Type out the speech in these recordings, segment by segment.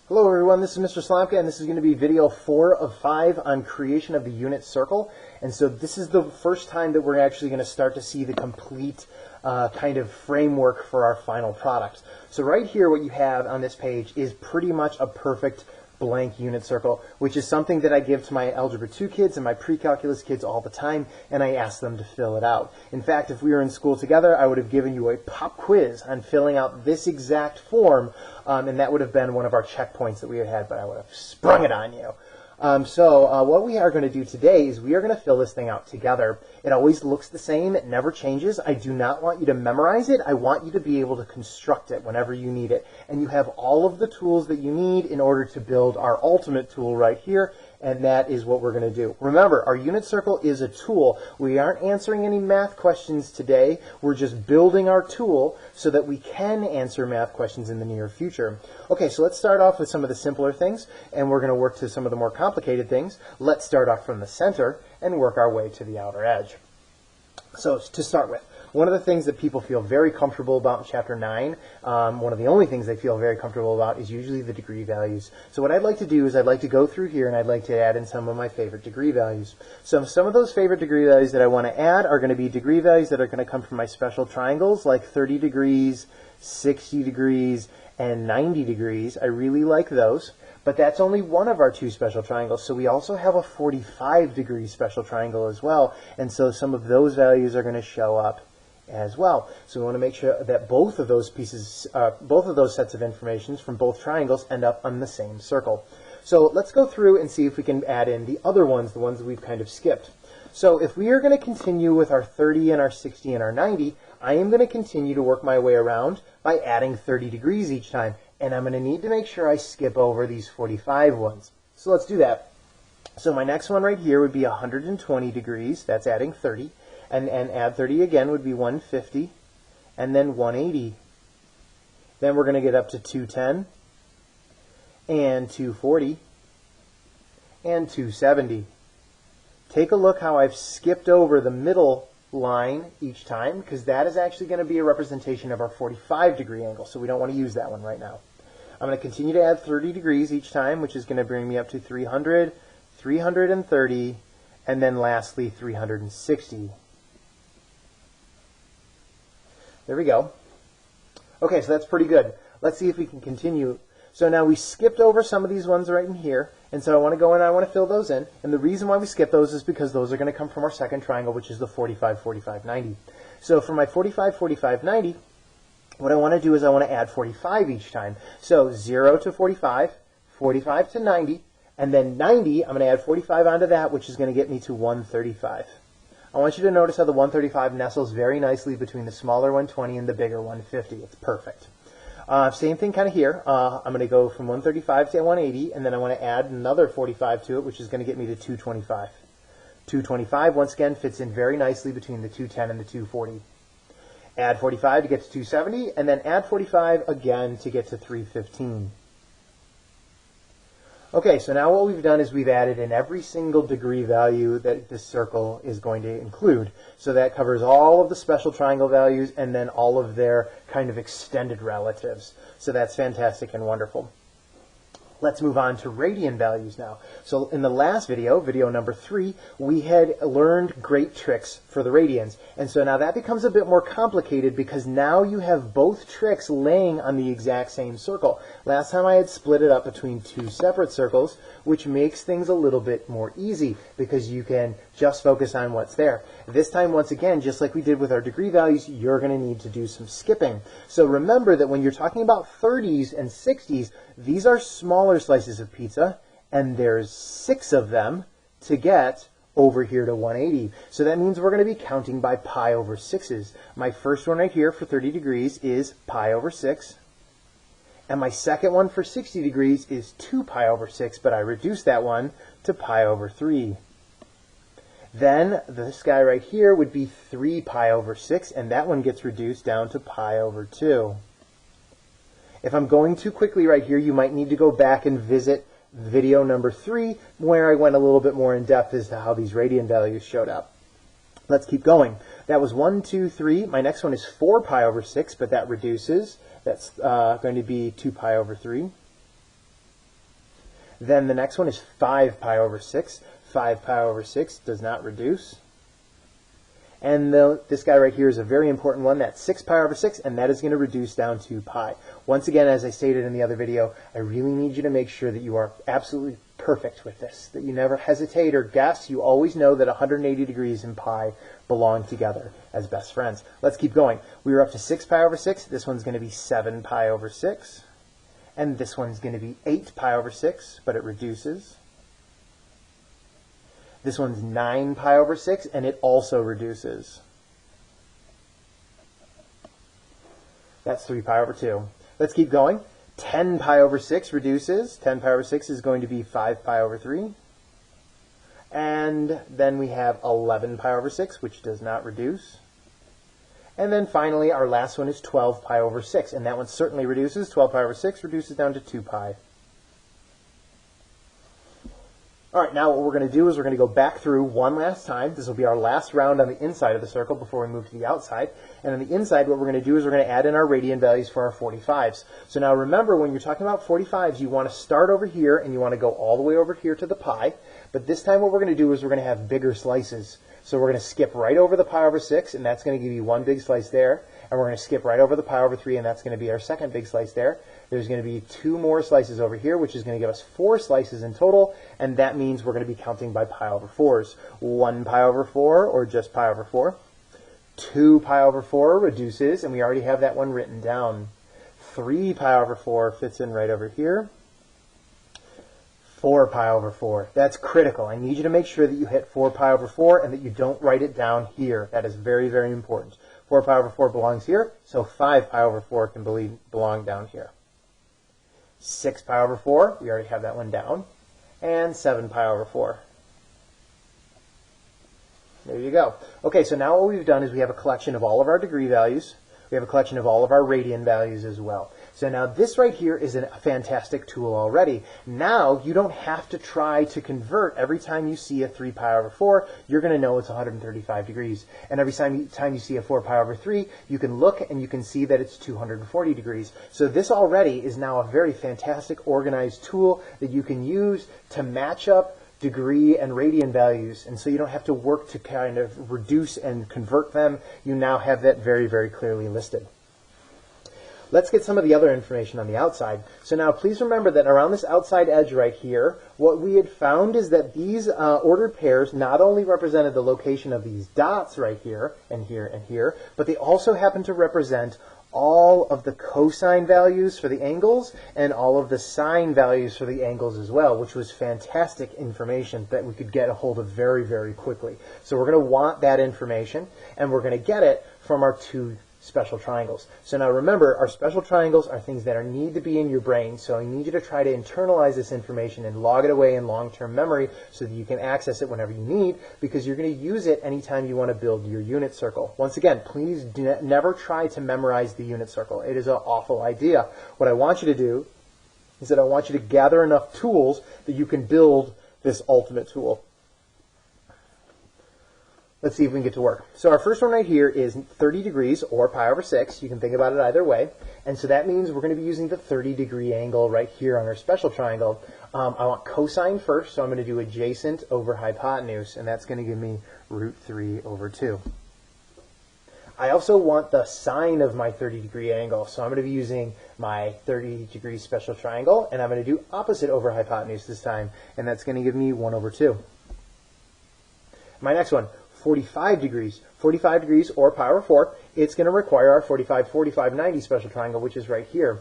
Hello everyone, this is Mr. Slomka, and this is going to be video 4 of 5 on creation of the unit circle. And so this is the first time that we're actually going to start to see the complete kind of framework for our final product. So right here what you have on this page is pretty much a perfect blank unit circle, which is something that I give to my Algebra 2 kids and my pre-calculus kids all the time, and I ask them to fill it out. In fact, if we were in school together, I would have given you a pop quiz on filling out this exact form, and that would have been one of our checkpoints that we had, but I would have sprung it on you. So what we are going to do today is we are going to fill this thing out together. It always looks the same. It never changes. I do not want you to memorize it. I want you to be able to construct it whenever you need it. And you have all of the tools that you need in order to build our ultimate tool right here. And that is what we're going to do. Remember, our unit circle is a tool. We aren't answering any math questions today. We're just building our tool so that we can answer math questions in the near future. Okay, so let's start off with some of the simpler things, and we're going to work to some of the more complicated things. Let's start off from the center and work our way to the outer edge. So to start with, one of the things that people feel very comfortable about in Chapter 9, one of the only things they feel very comfortable about is usually the degree values. So what I'd like to do is I'd like to go through here and I'd like to add in some of my favorite degree values. So some of those favorite degree values that I want to add are going to be degree values that are going to come from my special triangles, like 30 degrees, 60 degrees, and 90 degrees. I really like those. But that's only one of our two special triangles, so we also have a 45-degree special triangle as well, and so some of those values are going to show up as well. So we want to make sure that both of those pieces, both of those sets of information from both triangles end up on the same circle. So let's go through and see if we can add in the other ones, the ones that we've kind of skipped. So if we are going to continue with our 30 and our 60 and our 90, I am going to continue to work my way around by adding 30 degrees each time. And I'm going to need to make sure I skip over these 45 ones. So let's do that. So my next one right here would be 120 degrees. That's adding 30. And add 30 again would be 150. And then 180. Then we're going to get up to 210. And 240. And 270. Take a look how I've skipped over the middle line each time, because that is actually going to be a representation of our 45-degree angle. So we don't want to use that one right now. I'm going to continue to add 30 degrees each time, which is going to bring me up to 300, 330, and then lastly 360. There we go. Okay, so that's pretty good. Let's see if we can continue. So now we skipped over some of these ones right in here, and so I want to go in and I want to fill those in. And the reason why we skip those is because those are going to come from our second triangle, which is the 45, 45, 90. So for my 45, 45, 90, what I want to do is I want to add 45 each time. So 0 to 45, 45 to 90, and then 90, I'm going to add 45 onto that, which is going to get me to 135. I want you to notice how the 135 nestles very nicely between the smaller 120 and the bigger 150. It's perfect. Same thing kind of here. I'm going to go from 135 to 180, and then I want to add another 45 to it, which is going to get me to 225. 225, once again, fits in very nicely between the 210 and the 240. Add 45 to get to 270, and then add 45 again to get to 315. Okay, so now what we've done is we've added in every single degree value that this circle is going to include. So that covers all of the special triangle values and then all of their kind of extended relatives. So that's fantastic and wonderful. Let's move on to radian values now. So in the last video, video number 3, we had learned great tricks for the radians. And so now that becomes a bit more complicated because now you have both tricks laying on the exact same circle. Last time I had split it up between two separate circles, which makes things a little bit more easy because you can just focus on what's there. This time, once again, just like we did with our degree values, you're going to need to do some skipping. So remember that when you're talking about 30s and 60s, these are smaller slices of pizza, and there's 6 of them to get over here to 180. So that means we're going to be counting by pi over 6s. My first one right here for 30 degrees is pi over 6. And my second one for 60 degrees is 2 pi over 6, but I reduced that one to pi over 3. Then this guy right here would be 3 pi over 6, and that one gets reduced down to pi over 2. If I'm going too quickly right here, you might need to go back and visit video number 3, where I went a little bit more in depth as to how these radian values showed up. Let's keep going. That was 1, 2, 3. My next one is 4 pi over 6, but that reduces. That's going to be 2 pi over 3. Then the next one is 5 pi over 6. 5 pi over 6 does not reduce. And this guy right here is a very important one. That's 6 pi over 6, and that is going to reduce down to pi. Once again, as I stated in the other video, I really need you to make sure that you are absolutely perfect with this, that you never hesitate or guess. You always know that 180 degrees and pi belong together as best friends. Let's keep going. We were up to 6 pi over 6. This one's going to be 7 pi over 6. And this one's going to be 8 pi over 6, but it reduces. This one's 9 pi over 6, and it also reduces. That's 3 pi over 2. Let's keep going. 10 pi over 6 reduces. 10 pi over 6 is going to be 5 pi over 3. And then we have 11 pi over 6, which does not reduce. And then finally, our last one is 12 pi over 6, and that one certainly reduces. 12 pi over 6 reduces down to 2 pi. All right, now what we're going to do is we're going to go back through one last time. This will be our last round on the inside of the circle before we move to the outside. And on the inside, what we're going to do is we're going to add in our radian values for our 45s. So now remember, when you're talking about 45s, you want to start over here and you want to go all the way over here to the pi. But this time what we're going to do is we're going to have bigger slices. So we're going to skip right over the pi over 6, and that's going to give you one big slice there. And we're going to skip right over the pi over 3, and that's going to be our second big slice there. There's going to be 2 more slices over here, which is going to give us 4 slices in total, and that means we're going to be counting by pi over 4s. 1 pi over 4, or just pi over 4. 2 pi over 4 reduces, and we already have that one written down. 3 pi over 4 fits in right over here. 4 pi over 4. That's critical. I need you to make sure that you hit 4 pi over 4 and that you don't write it down here. That is very, very important. 4 pi over 4 belongs here, so 5 pi over 4 can belong down here. 6 pi over 4, we already have that one down, and 7 pi over 4. There you go. Okay, so now what we've done is we have a collection of all of our degree values. We have a collection of all of our radian values as well. So now this right here is a fantastic tool already. Now you don't have to try to convert every time you see a 3 pi over 4. You're going to know it's 135 degrees. And every time you see a 4 pi over 3, you can look and you can see that it's 240 degrees. So this already is now a very fantastic organized tool that you can use to match up degree and radian values, and so you don't have to work to kind of reduce and convert them. You now have that very, very clearly listed. Let's get some of the other information on the outside. So now please remember that around this outside edge right here, what we had found is that these ordered pairs not only represented the location of these dots right here and here and here, but they also happen to represent all of the cosine values for the angles and all of the sine values for the angles as well, which was fantastic information that we could get a hold of very, very quickly. So we're going to want that information, and we're going to get it from our 2 special triangles. So now remember, our special triangles are things that need to be in your brain, so I need you to try to internalize this information and log it away in long-term memory so that you can access it whenever you need, because you're going to use it anytime you want to build your unit circle. Once again, please never try to memorize the unit circle. It is an awful idea. What I want you to do is that I want you to gather enough tools that you can build this ultimate tool. Let's see if we can get to work. So our first one right here is 30 degrees, or pi over 6. You can think about it either way. And so that means we're going to be using the 30-degree angle right here on our special triangle. I want cosine first, so I'm going to do adjacent over hypotenuse, and that's going to give me root 3 over 2. I also want the sine of my 30-degree angle, so I'm going to be using my 30-degree special triangle, and I'm going to do opposite over hypotenuse this time, and that's going to give me 1 over 2. My next one, 45 degrees. 45 degrees, or pi over 4, it's going to require our 45, 45, 90 special triangle, which is right here.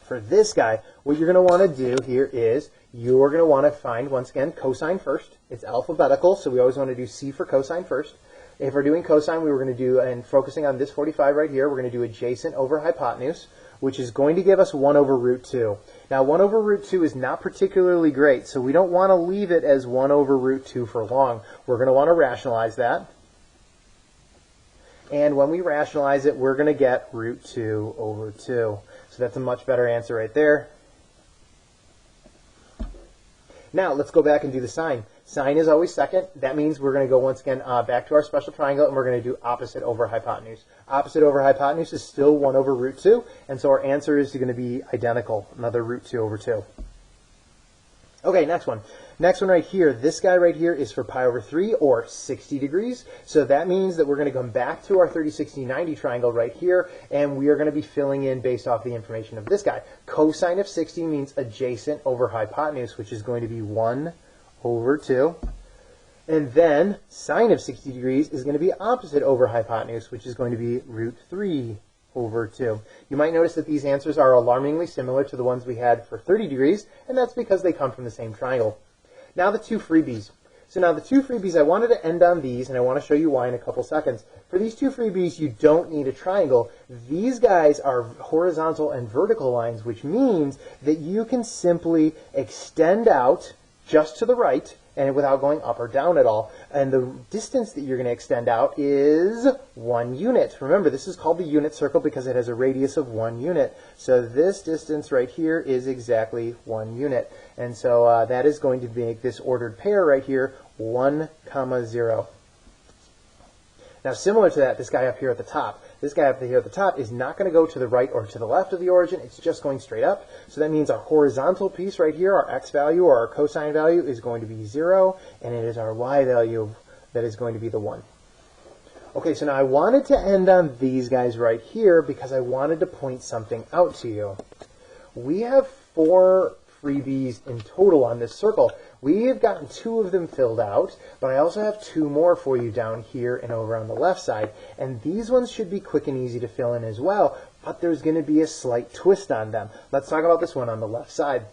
For this guy, what you're going to want to do here is you're going to want to find, once again, cosine first. It's alphabetical, so we always want to do C for cosine first. If we're doing cosine, we were going to do, and focusing on this 45 right here, we're going to do adjacent over hypotenuse, which is going to give us 1 over root 2. Now, 1 over root 2 is not particularly great, so we don't want to leave it as 1 over root 2 for long. We're going to want to rationalize that. And when we rationalize it, we're going to get root 2 over 2. So that's a much better answer right there. Now, let's go back and do the sine. Sine is always second. That means we're going to go once again back to our special triangle, and we're going to do opposite over hypotenuse. Opposite over hypotenuse is still 1 over root 2, and so our answer is going to be identical, another root 2 over 2. Okay, next one. Next one right here, this guy right here is for pi over 3 or 60 degrees. So that means that we're going to come back to our 30, 60, 90 triangle right here, and we are going to be filling in based off the information of this guy. Cosine of 60 means adjacent over hypotenuse, which is going to be 1 over 2. And then sine of 60 degrees is going to be opposite over hypotenuse, which is going to be root 3 over 2. You might notice that these answers are alarmingly similar to the ones we had for 30 degrees, and that's because they come from the same triangle. Now the two freebies. So now the two freebies, I wanted to end on these, and I want to show you why in a couple seconds. For these two freebies, you don't need a triangle. These guys are horizontal and vertical lines, which means that you can simply extend out just to the right, and without going up or down at all. And the distance that you're going to extend out is 1 unit. Remember, this is called the unit circle because it has a radius of 1 unit. So this distance right here is exactly 1 unit. And so that is going to make this ordered pair right here 1, 0. Now, similar to that, this guy up here at the top. This guy up here at the top is not going to go to the right or to the left of the origin. It's just going straight up. So that means our horizontal piece right here, our x value or our cosine value, is going to be 0, and it is our y value that is going to be the 1. Okay, so now I wanted to end on these guys right here because I wanted to point something out to you. We have 4 freebies in total on this circle. We have gotten 2 of them filled out, but I also have 2 more for you down here and over on the left side. And these ones should be quick and easy to fill in as well, but there's going to be a slight twist on them. Let's talk about this one on the left side.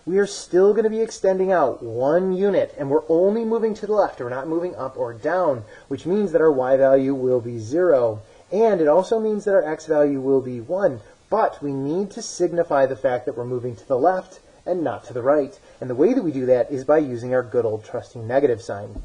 We are still going to be extending out 1 unit, and we're only moving to the left. We're not moving up or down, which means that our y value will be 0. And it also means that our x value will be 1. But we need to signify the fact that we're moving to the left and not to the right. And the way that we do that is by using our good old trusty negative sign.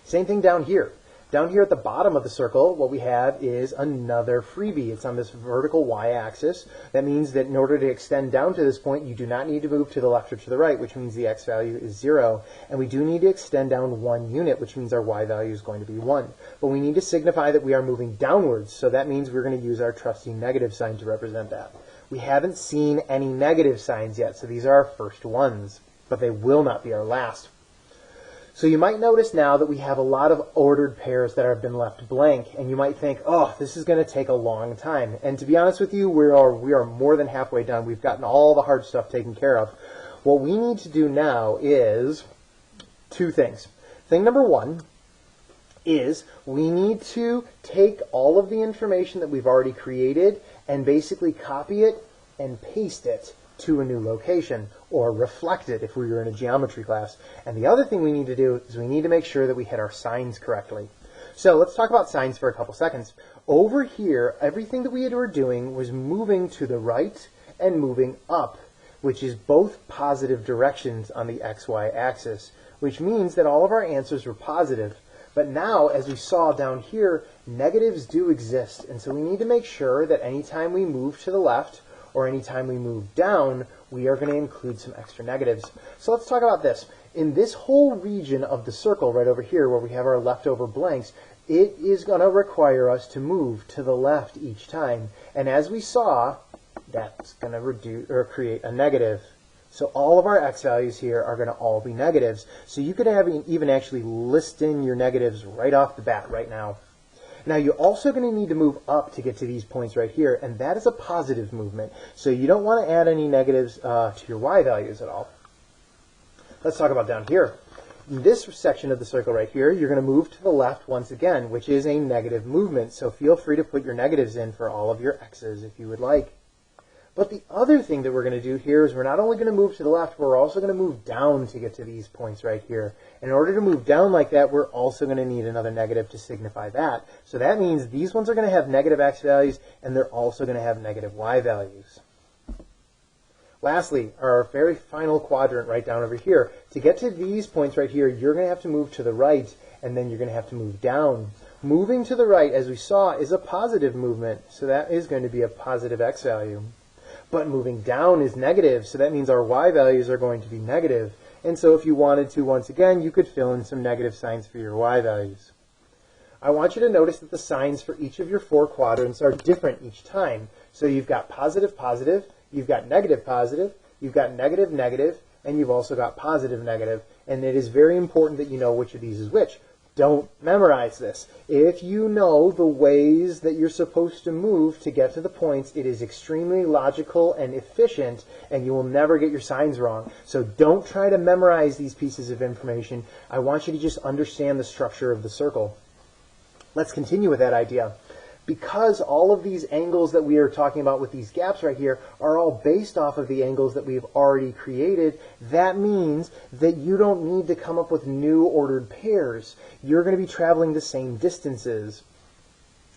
Same thing down here. Down here at the bottom of the circle, what we have is another freebie. It's on this vertical y-axis. That means that in order to extend down to this point, you do not need to move to the left or to the right, which means the x value is 0. And we do need to extend down 1 unit, which means our y value is going to be 1. But we need to signify that we are moving downwards, so that means we're going to use our trusty negative sign to represent that. We haven't seen any negative signs yet, so these are our first ones, but they will not be our last. So you might notice now that we have a lot of ordered pairs that have been left blank, and you might think, oh, this is going to take a long time. And to be honest with you, we are more than halfway done. We've gotten all the hard stuff taken care of. What we need to do now is 2 things. Thing number 1 is we need to take all of the information that we've already created and basically copy it and paste it to a new location, or reflect it if we were in a geometry class. And the other thing we need to do is we need to make sure that we hit our signs correctly. So let's talk about signs for a couple seconds. Over here, everything that we were doing was moving to the right and moving up, which is both positive directions on the xy axis, which means that all of our answers were positive. But now, as we saw down here, negatives do exist, and so we need to make sure that anytime we move to the left or anytime we move down, we are going to include some extra negatives. So let's talk about this. In this whole region of the circle right over here where we have our leftover blanks, it is going to require us to move to the left each time. And as we saw, that's going to reduce or create a negative. So all of our x values here are going to all be negatives. So you could even actually list in your negatives right off the bat right now. Now you're also going to need to move up to get to these points right here, and that is a positive movement. So you don't want to add any negatives to your y values at all. Let's talk about down here. In this section of the circle right here, you're going to move to the left once again, which is a negative movement. So feel free to put your negatives in for all of your x's if you would like. But the other thing that we're going to do here is we're not only going to move to the left, we're also going to move down to get to these points right here. In order to move down like that, we're also going to need another negative to signify that. So that means these ones are going to have negative x values, and they're also going to have negative y values. Lastly, our very final quadrant right down over here. To get to these points right here, you're going to have to move to the right, and then you're going to have to move down. Moving to the right, as we saw, is a positive movement, so that is going to be a positive x value. But moving down is negative, so that means our y values are going to be negative. And so if you wanted to, once again, you could fill in some negative signs for your y values. I want you to notice that the signs for each of your 4 quadrants are different each time. So you've got positive, positive, you've got negative, positive, you've got negative, negative, and you've also got positive, negative. And it is very important that you know which of these is which. Don't memorize this. If you know the ways that you're supposed to move to get to the points, it is extremely logical and efficient, and you will never get your signs wrong. So don't try to memorize these pieces of information. I want you to just understand the structure of the circle. Let's continue with that idea. Because all of these angles that we are talking about with these gaps right here are all based off of the angles that we've already created, that means that you don't need to come up with new ordered pairs. You're going to be traveling the same distances.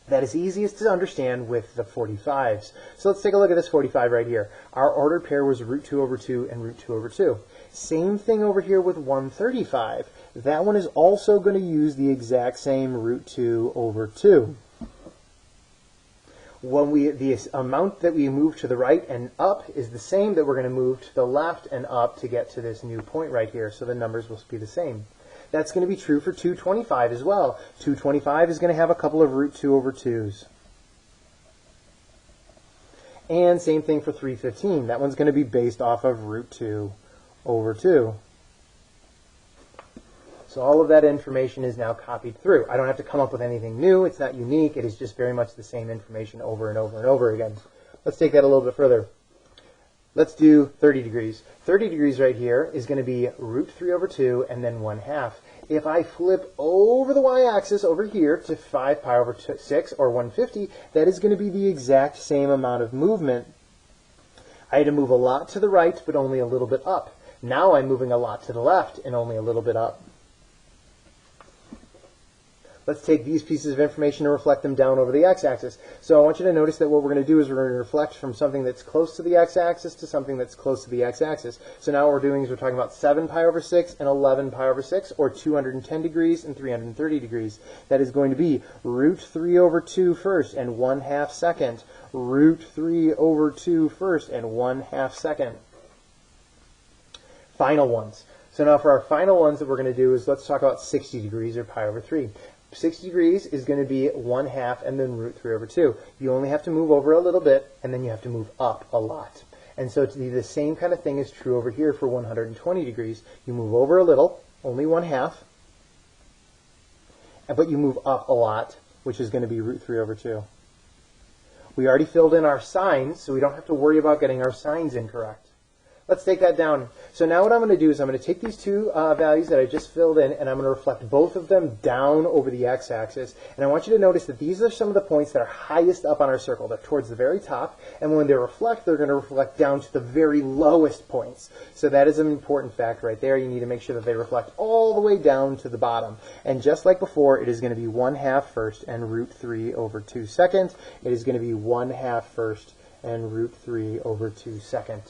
That is easiest to understand with the 45s. So let's take a look at this 45 right here. Our ordered pair was root 2 over 2 and root 2 over 2. Same thing over here with 135. That one is also going to use the exact same root 2 over 2. When the amount that we move to the right and up is the same that we're going to move to the left and up to get to this new point right here. So the numbers will be the same. That's going to be true for 225 as well. 225 is going to have a couple of root 2 over 2s. And same thing for 315. That one's going to be based off of root 2 over 2. So all of that information is now copied through. I don't have to come up with anything new. It's not unique. It is just very much the same information over and over and over again. Let's take that a little bit further. Let's do 30 degrees. 30 degrees right here is going to be root 3 over 2 and then 1/2. If I flip over the y-axis over here to 5 pi over 6 or 150, that is going to be the exact same amount of movement. I had to move a lot to the right, but only a little bit up. Now I'm moving a lot to the left and only a little bit up. Let's take these pieces of information and reflect them down over the x-axis. So I want you to notice that what we're going to do is we're going to reflect from something that's close to the x-axis to something that's close to the x-axis. So now what we're doing is we're talking about 7 pi over 6 and 11 pi over 6, or 210 degrees and 330 degrees. That is going to be root 3 over 2 first and 1/2 second, root 3 over 2 first and 1/2 second. Final ones. So now for our final ones that we're going to do is let's talk about 60 degrees or pi over 3. 60 degrees is going to be 1/2 and then root 3 over 2. You only have to move over a little bit, and then you have to move up a lot. And so the same kind of thing is true over here for 120 degrees. You move over a little, only 1/2, but you move up a lot, which is going to be root 3 over 2. We already filled in our signs, so we don't have to worry about getting our signs incorrect. Let's take that down. So now what I'm going to do is I'm going to take these two values that I just filled in, and I'm going to reflect both of them down over the x-axis. And I want you to notice that these are some of the points that are highest up on our circle. They're towards the very top, and when they reflect, they're going to reflect down to the very lowest points. So that is an important fact right there. You need to make sure that they reflect all the way down to the bottom. And just like before, it is going to be 1/2 first and root 3 over 2 second. It is going to be 1/2 first and root 3 over 2 second.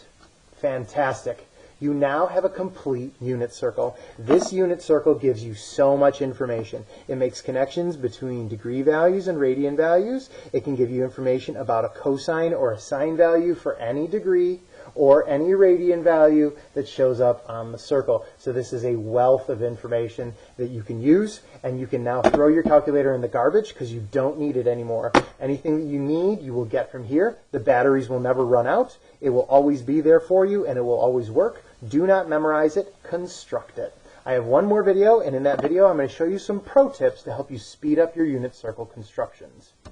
Fantastic. You now have a complete unit circle. This unit circle gives you so much information. It makes connections between degree values and radian values. It can give you information about a cosine or a sine value for any degree or any radian value that shows up on the circle. So this is a wealth of information that you can use, and you can now throw your calculator in the garbage because you don't need it anymore. Anything that you need, you will get from here. The batteries will never run out. It will always be there for you, and it will always work. Do not memorize it, construct it. I have one more video, and in that video I'm going to show you some pro tips to help you speed up your unit circle constructions.